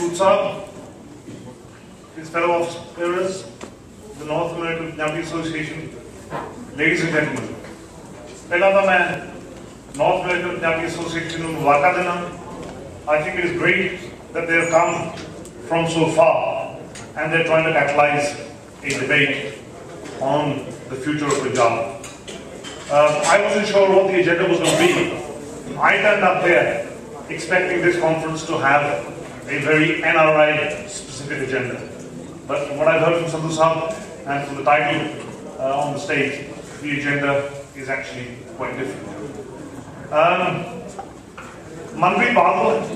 Sood Sahib, his fellow officers, the North American Punjabi Association, ladies and gentlemen. Pehla to main North American Punjabi Association nu mubarak dena. I think it is great that they have come from so far and they're trying to catalyze a debate on the future of Punjab. I wasn't sure what the agenda was going to be. I turned up there expecting this conference to have a very NRI specific agenda. But from what I've heard from Sadhu Sahib and from the title on the stage, the agenda is actually quite different. Manpreet Badal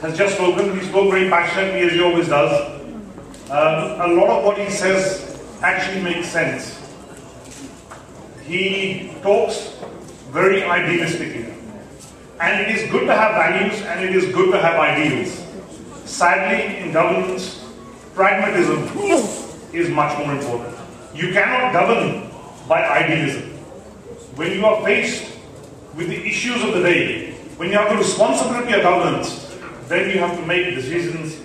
has just spoken. He spoke very passionately, as he always does. A lot of what he says actually makes sense. He talks very idealistically. And it is good to have values and it is good to have ideals. Sadly, in governance, pragmatism is much more important. You cannot govern by idealism. When you are faced with the issues of the day, when you have the responsibility of governance, then you have to make decisions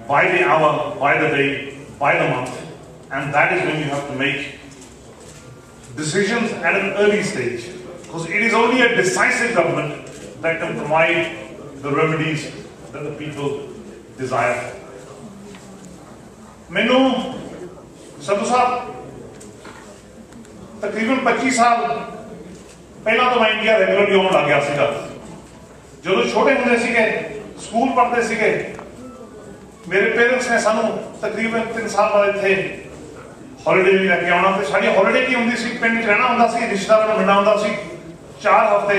by the hour, by the day, by the month. And that is when you have to make decisions at an early stage. Because it is only a decisive government that can provide the remedies that the people desire. Mainu Sadhu Sahib तकरीबन 25 साल पहला तो मैं India regularly आने लग गया सीगा जो छोटे होंदे सीगे स्कूल पढ़ते सीगे मेरे पेरेंट्स ने सानू तकरीबन 3 साल बाद थे हॉलिडे लेके आना ते साडी हॉलिडे की हुंदी सी पिंड च रहना हुंदा सी रिश्तेदारां नाल मिलना हुंदा सी 4 हफ्ते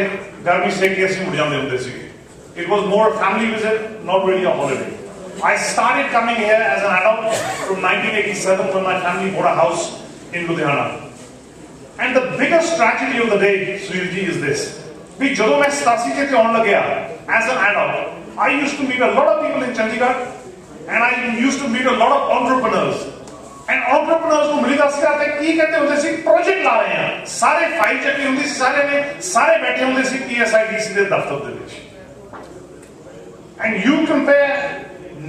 गर्मी से के ਅਸੀਂ ਮੁੜ ਜਾਂਦੇ ਹੁੰਦੇ ਸੀਗੇ it was more a family visit not really a holiday. I started coming here as an adult from 1987 when my family bought a house in Ludhiana. And the biggest tragedy of the day, Sujit, is this. Because ਜਦੋਂ ਮੈਂ 87 ਚ ਆਉਣ ਲੱਗਿਆ as an adult, I used to meet a lot of people in Chandigarh and I used to meet a lot of entrepreneurs. And entrepreneurs को मिलदा सी ते की कहते ਹੁੰਦੇ ਸੀ प्रोजेक्ट ला रहे हैं सारे फाइल ਚੱਕੀ ਹੁੰਦੀ ਸੀ ਸਾਰੇ ਨੇ ਸਾਰੇ ਬੈਠੇ ਹੁੰਦੇ ਸੀ PSIDC ਦੇ ਦਫ਼ਤਰ ਦੇ ਵਿੱਚ. And you compare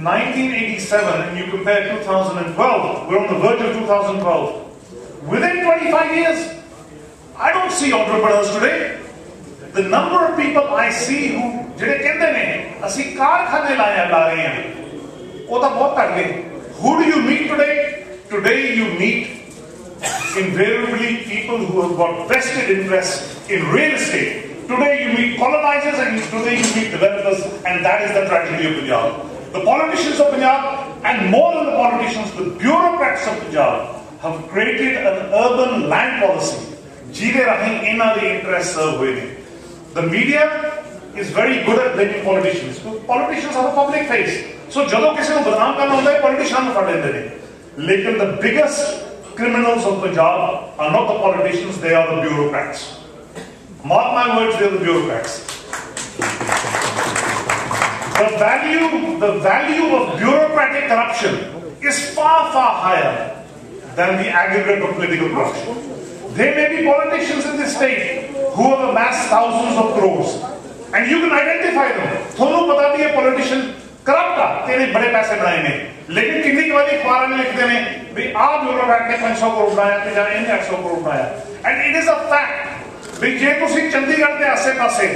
1987 and you compare 2012, we're on the verge of 2012. Within 25 years, I don't see entrepreneurs today. The number of people I see who ਜਿਹੜੇ ਕਹਿੰਦੇ ਨੇ ਅਸੀਂ ਕਾਰਖਾਨੇ ਲਾ ਰਹੇ ਹਾਂ ਉਹ ਤਾਂ ਬਹੁਤ ਘੱਟ ਗਏ. Who do you meet today? Today you meet invariably people who have got vested interest in real estate. Today you meet colonizers and today you meet developers, and that is the tragedy of Punjab. The politicians of Punjab, and more than the politicians, the bureaucrats of Punjab have created an urban land policy. Jeede rahi inna de interests serve hoye ne. The media is very good at blaming politicians. Politicians are the public face. So jado kisi nu badnaam karna hunda hai politicians nu fad lende ne. Lekin the biggest criminals of Punjab are not the politicians, they are the bureaucrats. Mark my words, they are the bureaucrats. The value of bureaucratic corruption is far, far higher than the aggregate of political corruption. There may be politicians in this state who have amassed thousands of crores, and you can identify them. Thonu pata bhi hai politician corrupt है, तेरे बड़े पैसे बनाए ने, लेकिन कितनी बारी अखबार में लिखते हैं भी आप ब्यूरोक्रेट ने 500 करोड़ बनाया, ते जाने इन्हें 800 करोड़ बनाया. And it is a fact भी जे तुसी चंडीगढ़ के आसे पासे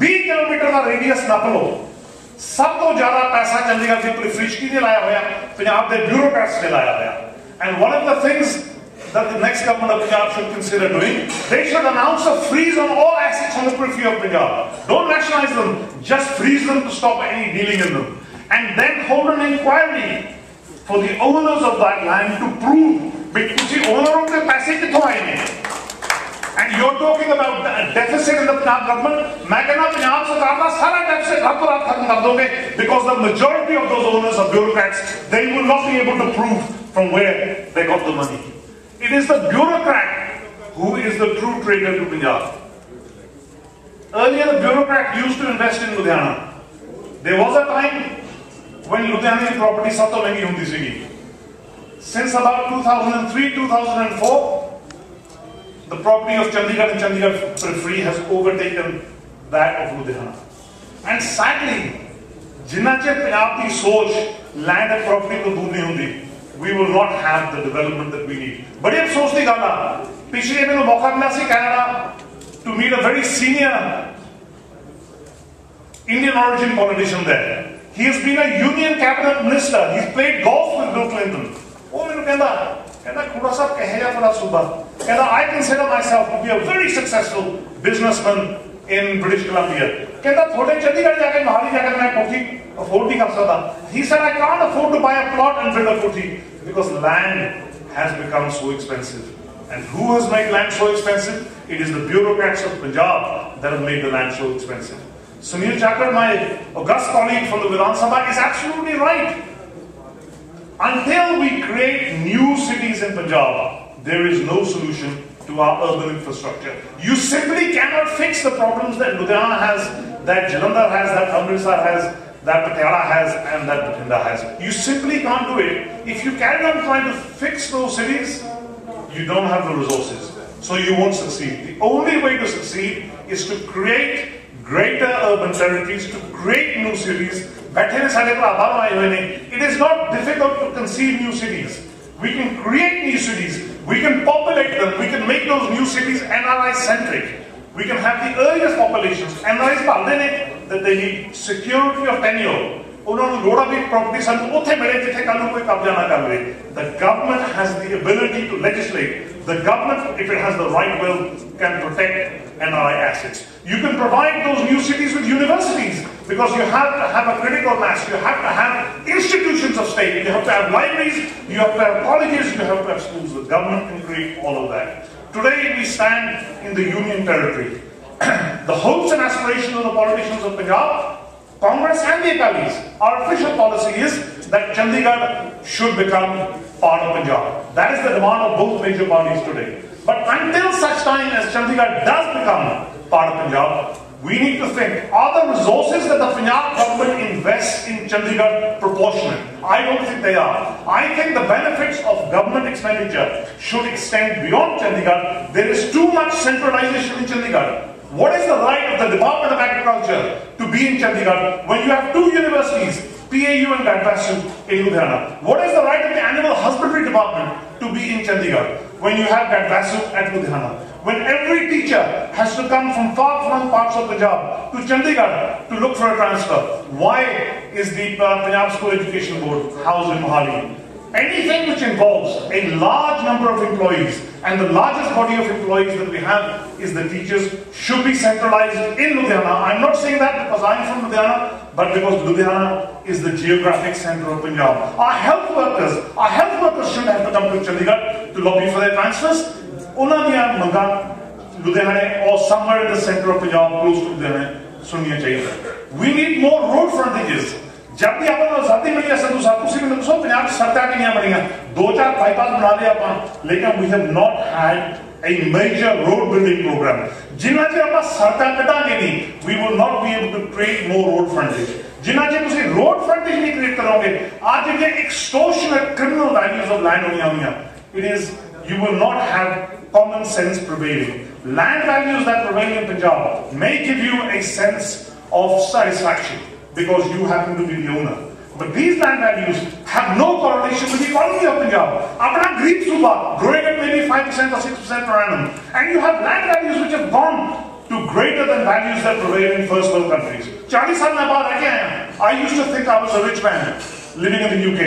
20 किलोमीटर का रेडियस नाप लो, सब तो ज्यादा पैसा चंडीगढ़ की प्रिफिश की ने लाया होया, पंजाब के ब्यूरोक्रेट्स ने लाया होया. And one of the things that the next government of Punjab should consider doing, they should announce a freeze on all assets on the periphery of Punjab. Don't nationalize them, just freeze them to stop any dealing in them. And then hold an inquiry for the owners of that land to prove that the owner of the paise kitho aaye ne. And you're talking about a deficit in the Punjab government. मैं कहना पंजाब सरकार का सारा deficit रातों रात खत्म कर दोगे, because the majority of those owners are bureaucrats. They will not be able to prove from where they got the money. It is the bureaucrat who is the true traitor to Punjab. Earlier, the bureaucrat used to invest in Ludhiana. There was a time when Ludhiana property sab to mehengi hundi sigi. Since about 2003, 2004, the property of Chandigarh and Chandigarh periphery has overtaken that of Ludhiana. And sadly, Jinnah चेर पंजाब की सोच land and property तो दूर नहीं होंगी, we will not have the development that we need. बड़ी अफसोस की गल आ, पिछले मैंने मौका मिला सी Canada to meet a very senior Indian origin politician there. He has been a union cabinet minister. He's played golf with Bill Clinton. Oh, मैंने कहना खुदा साहब कहे जा थोड़ा सुबह कहना I consider myself to be a very successful businessman in British Columbia. कहता थोड़े चंडीगढ़ जाके महाली जाकर मैं कोठी afford नहीं कर सकता. He said I can't afford to buy a plot and build a kothi because land has become so expensive. And who has made land so expensive? It is the bureaucrats of Punjab that have made the land so expensive. Sunil Chakra, my august colleague from the Vidhan Sabha, is absolutely right. Until we create new cities in Punjab, there is no solution to our urban infrastructure. You simply cannot fix the problems that Ludhiana has, that Jalandhar has, that Amritsar has, that Patiala has, and that Bathinda has. You simply can't do it. If you carry on trying to fix those cities, you don't have the resources. So you won't succeed. The only way to succeed is to create greater urban territories, to create new cities. It is not difficult to conceive new cities. We can create new cities. We can populate them. We can make those new cities NRI-centric. We can have the earliest populations. NRIs that they need security of tenure. The government has the ability to legislate. The government, if it has the right will, can protect NRI assets. You can provide those new cities with universities because you have to have a critical mass. You have to have institutions of state. You have to have libraries. You have to have colleges. You have to have schools. The government can create all of that. Today we stand in the Union Territory. The hopes and aspirations of the politicians of Punjab, Congress and the Akalis, our official policy is that Chandigarh should become part of Punjab. That is the demand of both major parties today. But until such time as Chandigarh does become part of Punjab, we need to think, are the resources that the Punjab government invests in Chandigarh proportionate? I don't think they are. I think the benefits of government expenditure should extend beyond Chandigarh. There is too much centralization in Chandigarh. What is the right of the Department of Agriculture to be in Chandigarh when you have two universities, PAU and Gadbasu in Ludhiana? What is the right of the Animal Husbandry Department to be in Chandigarh when you have Gadbasu at Ludhiana? When every teacher has to come from far-flung parts of Punjab to Chandigarh to look for a transfer, why is the Punjab School Education Board housed in Mohali? Anything which involves a large number of employees, and the largest body of employees that we have is the teachers, should be centralized in Ludhiana. I'm not saying that because I'm from Ludhiana, but because Ludhiana is the geographic center of Punjab. Our health workers shouldn't have to come to Chandigarh to lobby for their transfers. Ludhiana or somewhere in the center of Punjab, close to Ludhiana, we need more road frontages. जब भी अपन आजादी मिली है संधू साहब उसी में दोस्तों पंजाब सरकार की नहीं बनी दो चार बाईपास बना लिया अपन लेकिन we have not had a major road building program जिन्ना जे अपन सरकार कटांगे नहीं we will not be able to create more road frontage जिन्ना जे तुसी road frontage नहीं create करोगे आज ये extortionate criminal values of land होंगी it is you will not have common sense prevailing. Land values that prevail in Punjab may give you a sense of satisfaction because you happen to be the owner. But these land values have no correlation with the economy of Punjab. Apna Greek Suba growing at maybe 5% or 6% per annum. And you have land values which have gone to greater than values that prevail in first world countries. 40 saal mein baad reh aaya. I used to think I was a rich man living in the UK.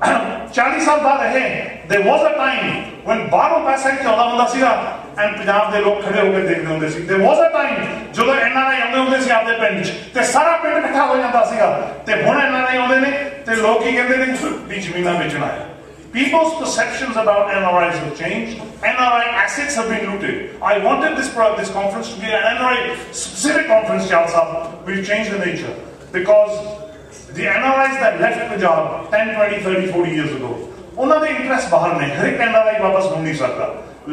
40 saal baad rahe. There was a time when 12 paisa hi chaуда hunda siga and Punjab de log khade hoke dekhde hunde si. There was a time ਜਦੋਂ NRI ਆਉਂਦੇ ਹੁੰਦੇ ਸੀ ਆਪਦੇ ਪਿੰਡ 'ਚ ਤੇ ਸਾਰਾ ਪਿੰਡ ਇਕੱਠਾ ਹੋ ਜਾਂਦਾ ਸੀਗਾ ਤੇ ਹੁਣ NRI ਆਉਂਦੇ ਨੇ ਤੇ ਲੋਕ ਕੀ ਕਹਿੰਦੇ ਨੇ ਵੀ ਜ਼ਮੀਨਾਂ ਵੇਚਣਾ ਹੈ. People's perceptions about NRIs have changed. NRI assets have been looted. I wanted this conference to be an NRI specific conference, Chalsa. We've changed the nature because the NRIs that left Punjab 10, 20, 30, 40 years ago, ਉਹਨਾਂ ਦੇ interest ਬਾਹਰ ਨੇ ਹਰ ਇੱਕ NRI ਵਾਪਸ ਹੋ ਨਹੀਂ ਸਕਦਾ.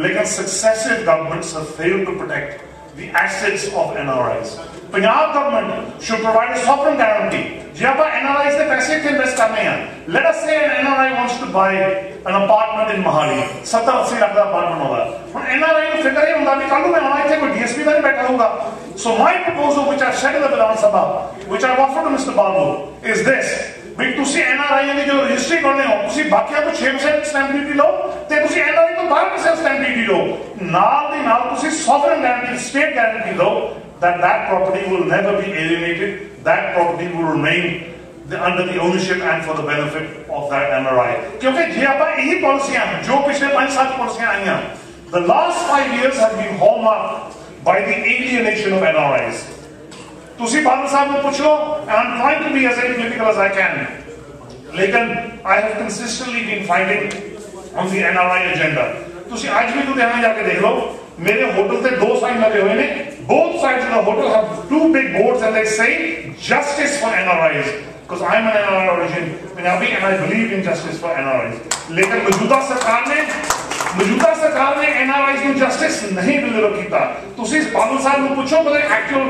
Lekin successive governments have failed to protect the assets of NRIs. Punjab government should provide a sovereign guarantee. Je aapa NRIs de paise ke invest karne hain, let us say an NRI wants to buy an apartment in Mahali, 70-80 lakh da apartment hoga. Hun NRI nu fikr hi hunda ki kallu main aana ithe koi DSP da nahi baitha hoga. So my proposal, which I've said in the Vidhan Sabha, which I've offered to Mr. Babu, is this: ਵੀ ਤੁਸੀਂ NRI ਦੀ ਜੋ registry ਕਰਨੇ ਹੋ, ਤੁਸੀਂ ਬਾਕੀਆਂ ਤੋਂ 6% stamp duty ਲਓ ਤੇ ਤੁਸੀਂ NRI ਤੋਂ 12% ਸਟੈਂਪ ਡਿਊਟੀ ਲਓ। ਨਾਲ ਦੀ ਨਾਲ ਤੁਸੀਂ sovereign guarantee, state guarantee ਲਓ that that property will never be alienated, that property will remain under the ownership and for the benefit of that NRI. क्योंकि जे ਆਪਾਂ ਇਹੀ ਪਾਲਿਸੀਆਂ ਜੋ ਪਿਛਲੇ 5-7 ਪਾਲਿਸੀਆਂ ਆਈਆਂ, the last 5 years have been hallmarked by the alienation of NRIs. ਤੁਸੀਂ ਬਾਦਲ ਸਾਹਿਬ ਨੂੰ ਪੁੱਛ ਲਓ, and I'm trying to be as apolitical as I can. लेकिन I have consistently been fighting on the NRI agenda. ਤੁਸੀਂ ਅੱਜ ਵੀ ਲੁਧਿਆਣਾ ਜਾ ਕੇ ਦੇਖ ਲਓ, ਮੇਰੇ ਹੋਟਲ ਤੇ 2 ਸਾਈਨ ਲੱਗੇ ਹੋਏ ਨੇ. Both sides of the hotel have 2 big boards and they say justice for NRIs. Because I'm an NRI origin Punjabi and I believe in justice for NRIs. लेकिन मौजूदा सरकार ने NRIs ਨੂੰ justice नहीं deliver ਕੀਤਾ. ਤੁਸੀਂ ਬਾਦਲ ਸਾਹਿਬ ਨੂੰ ਪੁੱਛੋ, ਬੜੇ actual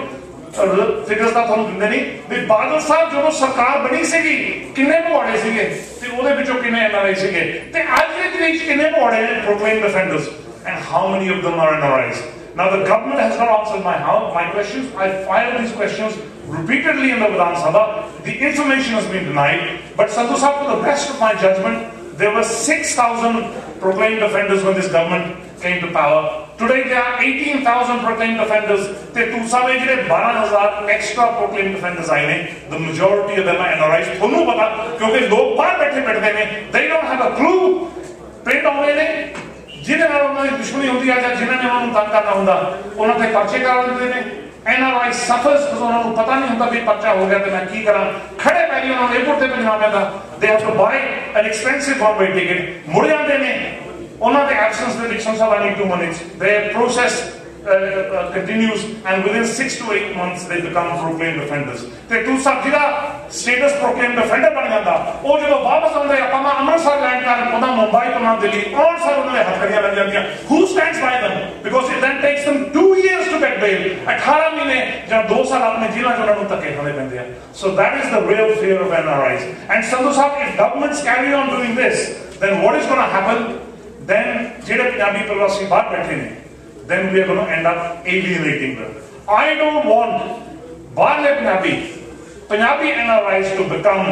ਫਿਗਰਸ ਦਾ ਤੁਹਾਨੂੰ ਦਿੰਦੇ ਨਹੀਂ ਵੀ ਬਾਦਲ ਸਾਹਿਬ ਜਦੋਂ ਸਰਕਾਰ ਬਣੀ ਸੀਗੀ ਕਿੰਨੇ ਭਗੌੜੇ ਸੀਗੇ ਤੇ ਉਹਦੇ ਵਿੱਚੋਂ ਕਿੰਨੇ NRI ਸੀਗੇ ਤੇ ਅੱਜ ਦੇ ਦਿਨ ਵਿੱਚ ਕਿੰਨੇ ਭਗੌੜੇ ਨੇ proclaimed offenders, and how many of them are NRIs? Now the government has not answered my questions. I filed these questions repeatedly in the Vidhan Sabha. The information has been denied, but Sandhu Sahib, to the best of my judgment, there were 6,000 proclaimed offenders when this government came to power. Today there are 18,000 proclaimed offenders. Te tusame jire 12,000 extra proclaimed offenders aaye ne. The majority of them are NRIs. Thonu pata kyunki log bahar baithe ne, they don't have a clue. Print aune ne ਜਿਹਦੇ ਨਾਲ ਉਹਨਾਂ ਦੀ ਦੁਸ਼ਮਣੀ ਹੁੰਦੀ ਹੈ ਜਾਂ ਜਿਨ੍ਹਾਂ ਨੇ ਉਹਨਾਂ ਨੂੰ ਤੰਗ ਕਰਨਾ ਹੁੰਦਾ ਉਹਨਾਂ ਤੇ ਪਰਚੇ ਕਰਾ ਦਿੰਦੇ ਨੇ। NRI suffers because ਉਹਨਾਂ ਨੂੰ ਪਤਾ ਨਹੀਂ ਹੁੰਦਾ ਵੀ ਪਰਚਾ ਹੋ ਗਿਆ ਤੇ ਮੈਂ ਕੀ ਕਰਾਂ। ਖੜੇ ਪੈਰੀ ਉਹਨਾਂ ਨੂੰ ਏਅਰਪੋਰਟ ਤੇ ਭੇਜਣਾ ਪੈਂਦਾ। They have to buy an expensive one-way ticket. ਮੁੜ ਜਾਂਦੇ ਨੇ ਉਹਨਾਂ ਦੇ absence ਦੇ ਵਿੱਚ ਸੰਸਾਰ need 2 minutes. Their process continues and within 6 to 8 months they become proclaimed offenders. ਤੇ ਤੂੰ ਸਭ ਜਿਹੜਾ status proclaimed offender ਬਣ ਜਾਂਦਾ ਉਹ ਜਦੋਂ ਵਾਪਸ ਆਉਂਦੇ ਆਪਾਂ ਮੈਂ ਅੰਮ੍ਰਿਤਸਰ ਲੈਂਡ ਕਰਨ ਉਹਦਾ ਮੁੰਬਈ ਤੋਂ ਨਾ ਦਿੱਲੀ ਔਰ ਸਰ ਉਹਨਾਂ ਦੇ ਹੱਥਕੜੀਆਂ ਲੱਗ ਜਾਂਦੀਆਂ। Who stands by them? Because it then takes them 2 years to get bail. 18 ਮਹੀਨੇ ਜਾਂ 2 ਸਾਲ ਆਪਣੇ ਜੇਲ੍ਹਾਂ 'ਚ ਉਹਨਾਂ ਨੂੰ ਧੱਕੇ ਖਾਣੇ ਪੈਂਦੇ ਆ। So that is the real fear of NRIs. And Sandhu Sahib, if governments carry on doing this, then what is going to happen? Then ਜਿਹੜੇ ਪੰਜਾਬੀ ਪ੍ਰਵਾਸੀ ਬਾਹਰ ਬੈਠੇ ਨੇ, then we are going to end up alienating them. I don't want Bahle Punjabi NRIs to become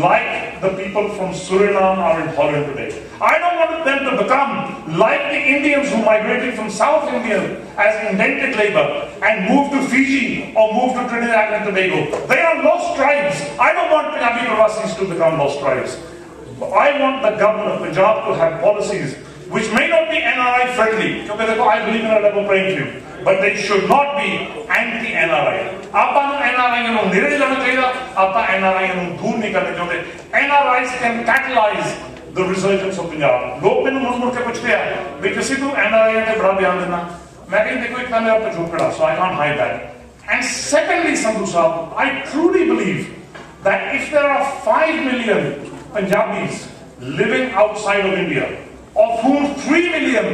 like the people from Suriname or in Holland today. I don't want them to become like the Indians who migrated from South India as indented labor and moved to Fiji or moved to Trinidad and Tobago. They are lost tribes. I don't want Punjabi Prawasis to become lost tribes. I want the government of Punjab to have policies which may not be NRI friendly, because I believe in a level playing field, but they should not be anti-NRI. Aapa nu NRI nu nire jana chahiye, aapa NRI nu dur nahi karne chahte. NRIs can catalyze the resurgence of Punjab. Log mainu mud ke puchte hai, bhai kasi tu NRI te bada dhyan dena. Main kahin dekho ek ta mera pe jhut pada, so I can't hide that. And secondly, Sandhu Sahib, I truly believe that if there are 5 million Punjabis living outside of India, of whom 3 million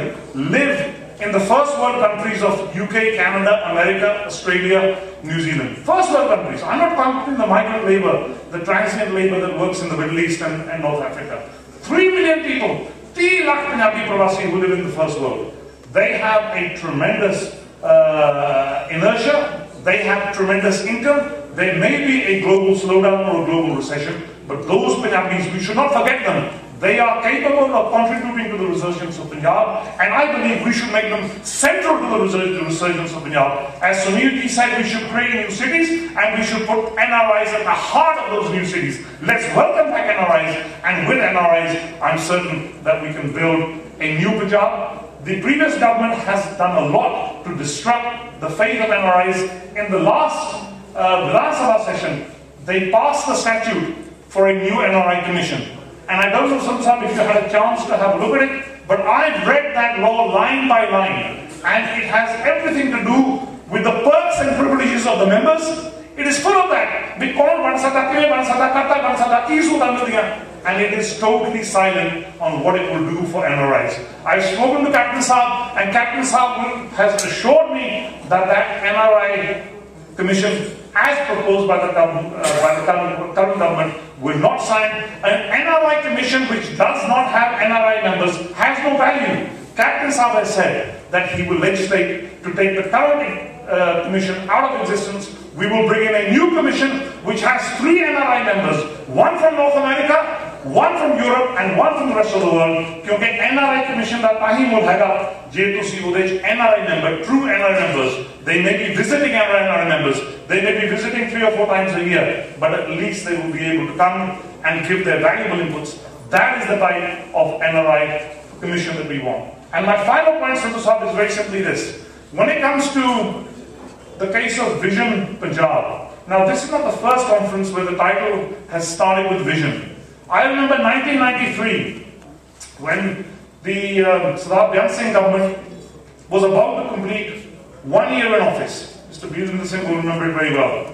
live in the first world countries of UK, Canada, America, Australia, New Zealand. First world countries. I'm not counting the migrant labor, the transient labor that works in the Middle East and North Africa. 3 million people, 3 lakh Punjabi Pravasi who live in the first world. They have a tremendous inertia, they have tremendous income. There may be a global slowdown or a global recession, but those Punjabis, we should not forget them. They are capable of contributing to the resurgence of Punjab, and I believe we should make them central to the resurgence of Punjab. As Sunil said, we should create new cities, and we should put NRIs at the heart of those new cities. Let's welcome back NRIs, and with NRIs, I'm certain that we can build a new Punjab. The previous government has done a lot to disrupt the faith of NRIs. In the last Vidhan Sabha session, they passed the statute for a new NRI commission. And I don't know, Sandhu, if you had a chance to have a look at it, but I've read that law line by line, and it has everything to do with the perks and privileges of the members. It is full of that. We कौन बन सकता, किਵੇਂ बन सकता, करता बन सकता, की सूरतां मिलदियां, and it is totally silent on what it will do for NRIs. I've spoken to Captain Saab, and Captain Saab has assured me that NRI commission, as proposed by the current government, will not sign. An NRI commission which does not have NRI members has no value. Captain Saab has said that he will legislate to take the current commission out of existence. We will bring in a new commission which has 3 NRI members, one from North America, one from Europe, and one from the rest of the world. Because NRI commission that tahi mul hega, je tusi ude ch NRI member, true NRI members, they may be visiting NRI members, they may be visiting 3 or 4 times a year, but at least they will be able to come and give their valuable inputs. That is the type of NRI commission that we want. And my final point, Sandhu Sahab, is very simply this. When it comes to the case of Vision Punjab, now this is not the first conference where the title has started with vision. I remember 1993, when the Sardar Byan Singh government was about to complete 1 year in office. Mr. Viren Singh will remember it very well.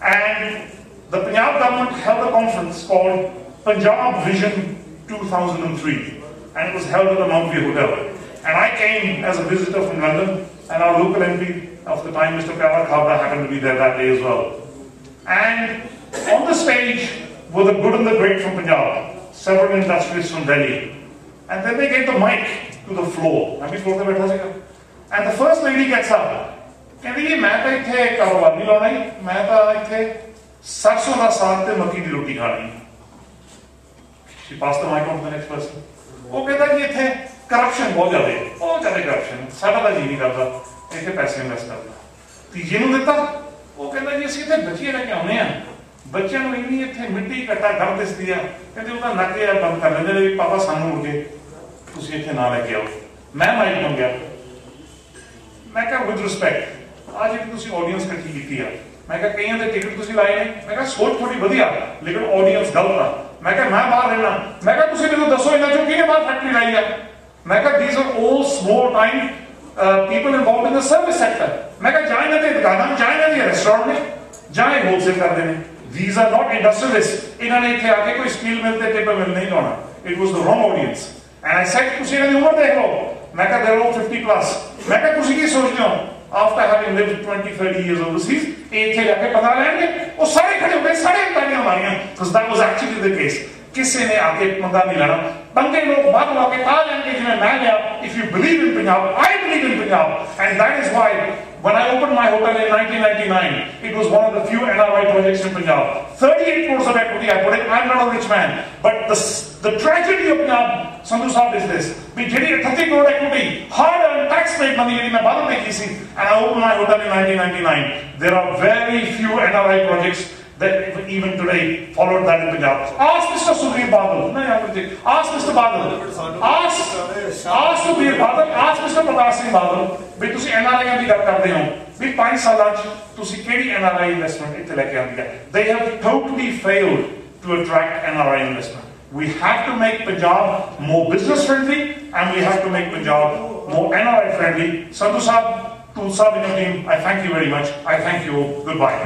And the Punjab government held a conference called Punjab Vision 2003. And it was held at the Mount View Hotel. And I came as a visitor from London, and our local MP of the time, Mr. Pyara Khabra, happened to be there that day as well. And on the stage were the good and the great from Punjab, several industrialists from Delhi. And then they gave the mic to the floor. And the first lady gets up. And she said, she passed the mic on to the next person. Corruption, बहुत ज़्यादा corruption. सारा दा जी नहीं करता, ऐसे पैसे invest करता. तीजे नू देता, वो कहता जी सीधे बच्चे लेके आने हैं. बच्चे नू इन्हीं इत्थे मिट्टी कट्टा घर दिस दिया. कहते उनका नक यार बंद कर लेंगे भी पापा सानू मुड़ के तुसी इत्थे ना लेके आओ. मैं माइक बन गया. मैं कहा with respect, आज एक तुसी audience इकट्ठी की है. मैं कहा कईयां दे टिकट तुसी लाए ने. मैं कहा सोच थोड़ी बढ़िया, लेकिन audience गलत था. मैं कहा मैं बाहर रहना. मैं कहा तुसी मेनू दसो इन्हां चों किहने बाहर फैक्ट्री लाई है. These are all small-time people involved in the service sector. Restaurant, wholesale. These are not industrialists. It was the wrong audience. And I said, they're all 50 plus. After having lived 20-30 years overseas, because that was actually the case. किसी ने आके पंगा नहीं लेना. पंगे लोग बात आके आ जाएंगे जिन्हें मैं गया. If you believe in Punjab, I believe in Punjab, and that is why when I opened my hotel in 1999, it was one of the few NRI projects in Punjab. 38 crores of equity I put in. I'm not a rich man, but the tragedy of Punjab, Sandhu Sahab, is this: we did 30 crore equity, hard-earned tax-paid money, and I opened my hotel in 1999. There are very few NRI projects that even today followed that in Punjab. Ask Mr. Subir Badal. Ask Mr. Badal. Ask Subir Badal. Ask Mr. Prakash Singh Badal. Bhai tusi NRI di gal karde ho. Bhai 5 saal ach tusi kehdi NRI investment itthe leke aandi hai. They have totally failed to attract NRI investment. We have to make Punjab more business friendly, and we have to make Punjab more NRI friendly. Sandhu Sahab, Tool Sahab and your team, I thank you very much. I thank you all. Goodbye.